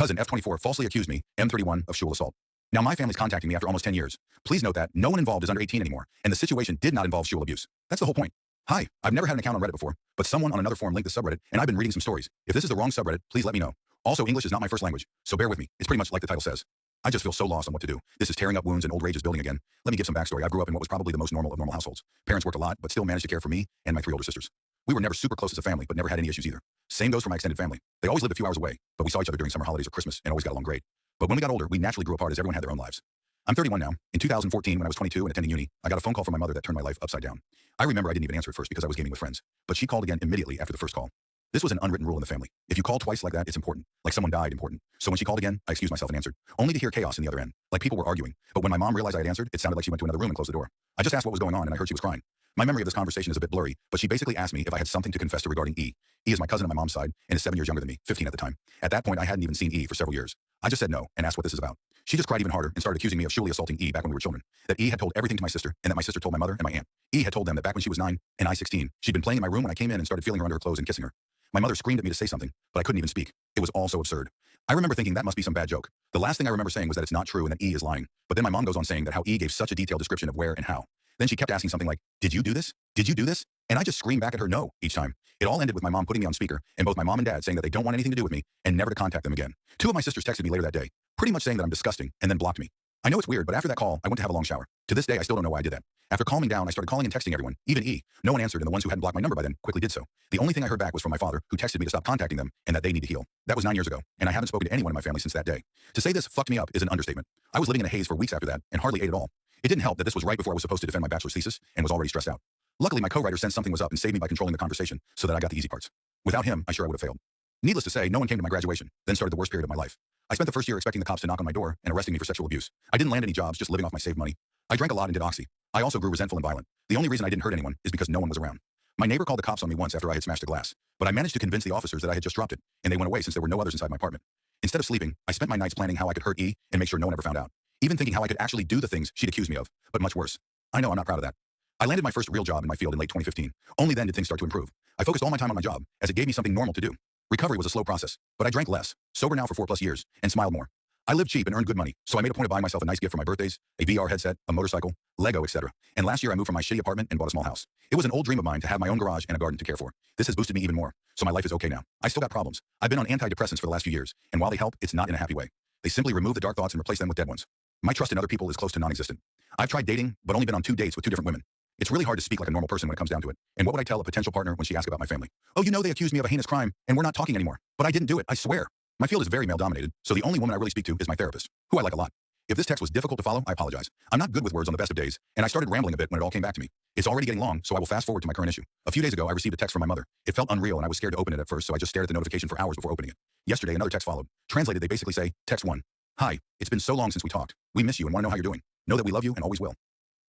Cousin F24 falsely accused me, M31, of sexual assault. Now my family's contacting me after almost 10 years. Please note that no one involved is under 18 anymore, and the situation did not involve sexual abuse. That's the whole point. Hi, I've never had an account on Reddit before, but someone on another forum linked this subreddit, and I've been reading some stories. If this is the wrong subreddit, please let me know. Also, English is not my first language, so bear with me. It's pretty much like the title says. I just feel so lost on what to do. This is tearing up wounds and old rage is building again. Let me give some backstory. I grew up in what was probably the most normal of normal households. Parents worked a lot, but still managed to care for me and my 3 older sisters. We were never super close as a family, but never had any issues either. Same goes for my extended family. They always lived a few hours away, but we saw each other during summer holidays or Christmas and always got along great. But when we got older, we naturally grew apart as everyone had their own lives. I'm 31 now. In 2014, when I was 22 and attending uni, I got a phone call from my mother that turned my life upside down. I remember I didn't even answer at first because I was gaming with friends, but she called again immediately after the first call. This was an unwritten rule in the family. If you call twice like that, it's important. Like someone died, important. So when she called again, I excused myself and answered, only to hear chaos in the other end. Like people were arguing. But when my mom realized I had answered, it sounded like she went to another room and closed the door. I just asked what was going on and I heard she was crying. My memory of this conversation is a bit blurry, but she basically asked me if I had something to confess to regarding E. E is my cousin on my mom's side and is 7 years younger than me, 15 at the time. At that point, I hadn't even seen E for several years. I just said no and asked what this is about. She just cried even harder and started accusing me of sexually assaulting E back when we were children. That E had told everything to my sister and that my sister told my mother and my aunt. E had told them that back when she was 9 and I 16, she'd been playing in my room when I came in and started feeling her under her clothes and kissing her. My mother screamed at me to say something, but I couldn't even speak. It was all so absurd. I remember thinking that must be some bad joke. The last thing I remember saying was that it's not true and that E is lying. But then my mom goes on saying that how E gave such a detailed description of where and how. Then she kept asking something like, did you do this? Did you do this? And I just screamed back at her no each time. It all ended with my mom putting me on speaker and both my mom and dad saying that they don't want anything to do with me and never to contact them again. 2 of my sisters texted me later that day, pretty much saying that I'm disgusting and then blocked me. I know it's weird, but after that call, I went to have a long shower. To this day, I still don't know why I did that. After calming down, I started calling and texting everyone, even E. No one answered and the ones who hadn't blocked my number by then quickly did so. The only thing I heard back was from my father, who texted me to stop contacting them and that they need to heal. That was 9 years ago, and I haven't spoken to anyone in my family since that day. To say this fucked me up is an understatement. I was living in a haze for weeks after that and hardly ate at all. It didn't help that this was right before I was supposed to defend my bachelor's thesis and was already stressed out. Luckily, my co-writer sensed something was up and saved me by controlling the conversation so that I got the easy parts. Without him, I sure I would have failed. Needless to say, no one came to my graduation, then started the worst period of my life. I spent the first year expecting the cops to knock on my door and arresting me for sexual abuse. I didn't land any jobs, just living off my saved money. I drank a lot and did oxy. I also grew resentful and violent. The only reason I didn't hurt anyone is because no one was around. My neighbor called the cops on me once after I had smashed a glass, but I managed to convince the officers that I had just dropped it, and they went away since there were no others inside my apartment. Instead of sleeping, I spent my nights planning how I could hurt E and make sure no one ever found out. Even thinking how I could actually do the things she'd accused me of, but much worse. I know I'm not proud of that. I landed my first real job in my field in late 2015. Only then did things start to improve. I focused all my time on my job, as it gave me something normal to do. Recovery was a slow process, but I drank less, sober now for 4+ years, and smiled more. I lived cheap and earned good money, so I made a point of buying myself a nice gift for my birthdays, a VR headset, a motorcycle, Lego, etc. And last year I moved from my shitty apartment and bought a small house. It was an old dream of mine to have my own garage and a garden to care for. This has boosted me even more, so my life is okay now. I still got problems. I've been on antidepressants for the last few years, and while they help, it's not in a happy way. They simply remove the dark thoughts and replace them with dead ones. My trust in other people is close to non-existent. I've tried dating, but only been on 2 dates with 2 different women. It's really hard to speak like a normal person when it comes down to it. And what would I tell a potential partner when she asks about my family? Oh, you know they accused me of a heinous crime, and we're not talking anymore. But I didn't do it, I swear. My field is very male-dominated, so the only woman I really speak to is my therapist, who I like a lot. If this text was difficult to follow, I apologize. I'm not good with words on the best of days, and I started rambling a bit when it all came back to me. It's already getting long, so I will fast forward to my current issue. A few days ago, I received a text from my mother. It felt unreal, and I was scared to open it at first, so I just stared at the notification for hours before opening it. Yesterday, another text followed. Translated, they basically say, Text 1. Hi, it's been so long since we talked. We miss you and want to know how you're doing. Know that we love you and always will.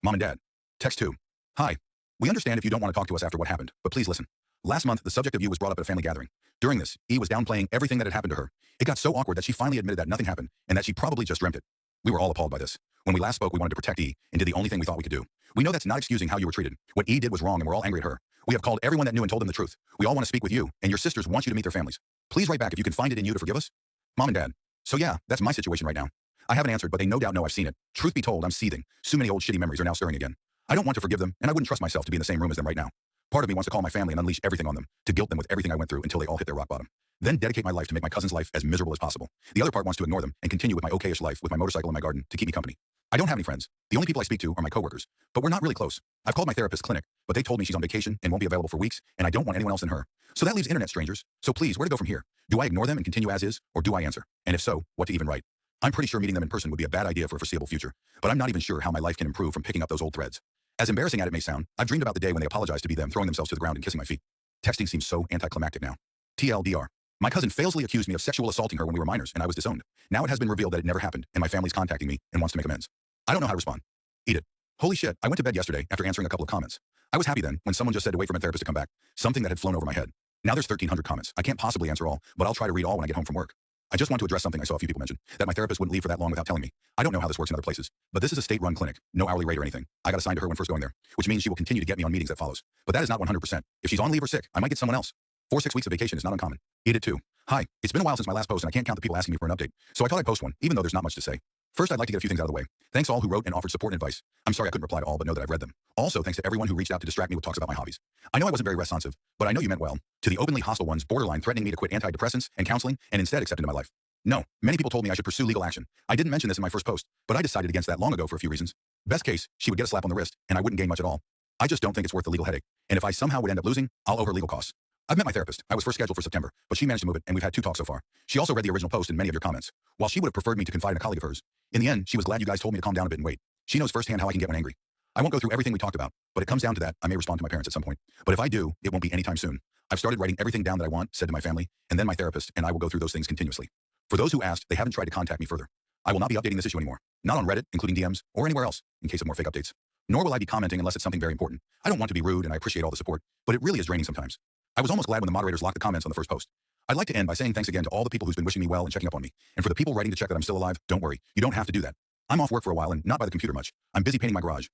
Mom and Dad. Text 2. Hi. We understand if you don't want to talk to us after what happened, but please listen. Last month, the subject of you was brought up at a family gathering. During this, E was downplaying everything that had happened to her. It got so awkward that she finally admitted that nothing happened and that she probably just dreamt it. We were all appalled by this. When we last spoke, we wanted to protect E and did the only thing we thought we could do. We know that's not excusing how you were treated. What E did was wrong and we're all angry at her. We have called everyone that knew and told them the truth. We all want to speak with you, and your sisters want you to meet their families. Please write back if you can find it in you to forgive us. Mom and Dad. So yeah, that's my situation right now. I haven't answered, but they no doubt know I've seen it. Truth be told, I'm seething. So many old shitty memories are now stirring again. I don't want to forgive them, and I wouldn't trust myself to be in the same room as them right now. Part of me wants to call my family and unleash everything on them, to guilt them with everything I went through until they all hit their rock bottom. Then dedicate my life to make my cousin's life as miserable as possible. The other part wants to ignore them and continue with my okay-ish life with my motorcycle and my garden to keep me company. I don't have any friends. The only people I speak to are my coworkers, but we're not really close. I've called my therapist's clinic, but they told me she's on vacation and won't be available for weeks, and I don't want anyone else than her. So that leaves internet strangers. So please, where to go from here? Do I ignore them and continue as is, or do I answer? And if so, what to even write? I'm pretty sure meeting them in person would be a bad idea for a foreseeable future, but I'm not even sure how my life can improve from picking up those old threads. As embarrassing as it may sound, I've dreamed about the day when they apologized to be them throwing themselves to the ground and kissing my feet. Texting seems so anticlimactic now. TLDR. My cousin failsily accused me of sexual assaulting her when we were minors, and I was disowned. Now it has been revealed that it never happened, and my family's contacting me and wants to make amends. I don't know how to respond. Eat it. Holy shit, I went to bed yesterday after answering a couple of comments. I was happy then when someone just said to wait for my therapist to come back, something that had flown over my head. Now there's 1,300 comments. I can't possibly answer all, but I'll try to read all when I get home from work. I just want to address something I saw a few people mention, that my therapist wouldn't leave for that long without telling me. I don't know how this works in other places, but this is a state-run clinic, no hourly rate or anything. I got assigned to her when first going there, which means she will continue to get me on meetings that follows. But that is not 100%. If she's on leave or sick, I might get someone else. 6 weeks of vacation is not uncommon. Eat it too. Hi, it's been a while since my last post and I can't count the people asking me for an update, so I thought I'd post one, even though there's not much to say. First, I'd like to get a few things out of the way. Thanks all who wrote and offered support and advice. I'm sorry I couldn't reply to all, but know that I've read them. Also, thanks to everyone who reached out to distract me with talks about my hobbies. I know I wasn't very responsive, but I know you meant well. To the openly hostile ones borderline threatening me to quit antidepressants and counseling and instead accept into my life. No, many people told me I should pursue legal action. I didn't mention this in my first post, but I decided against that long ago for a few reasons. Best case, she would get a slap on the wrist, and I wouldn't gain much at all. I just don't think it's worth the legal headache, and if I somehow would end up losing, I'll owe her legal costs. I've met my therapist. I was first scheduled for September, but she managed to move it, and we've had 2 talks so far. She also read the original post and many of your comments. While she would have preferred me to confide in a colleague of hers, in the end, she was glad you guys told me to calm down a bit and wait. She knows firsthand how I can get when angry. I won't go through everything we talked about, but it comes down to that. I may respond to my parents at some point, but if I do, it won't be anytime soon. I've started writing everything down that I want, said to my family, and then my therapist, and I will go through those things continuously. For those who asked, they haven't tried to contact me further. I will not be updating this issue anymore. Not on Reddit, including DMs, or anywhere else, in case of more fake updates. Nor will I be commenting unless it's something very important. I don't want to be rude, and I appreciate all the support, but it really is draining sometimes. I was almost glad when the moderators locked the comments on the first post. I'd like to end by saying thanks again to all the people who's been wishing me well and checking up on me. And for the people writing to check that I'm still alive, don't worry. You don't have to do that. I'm off work for a while and not by the computer much. I'm busy painting my garage.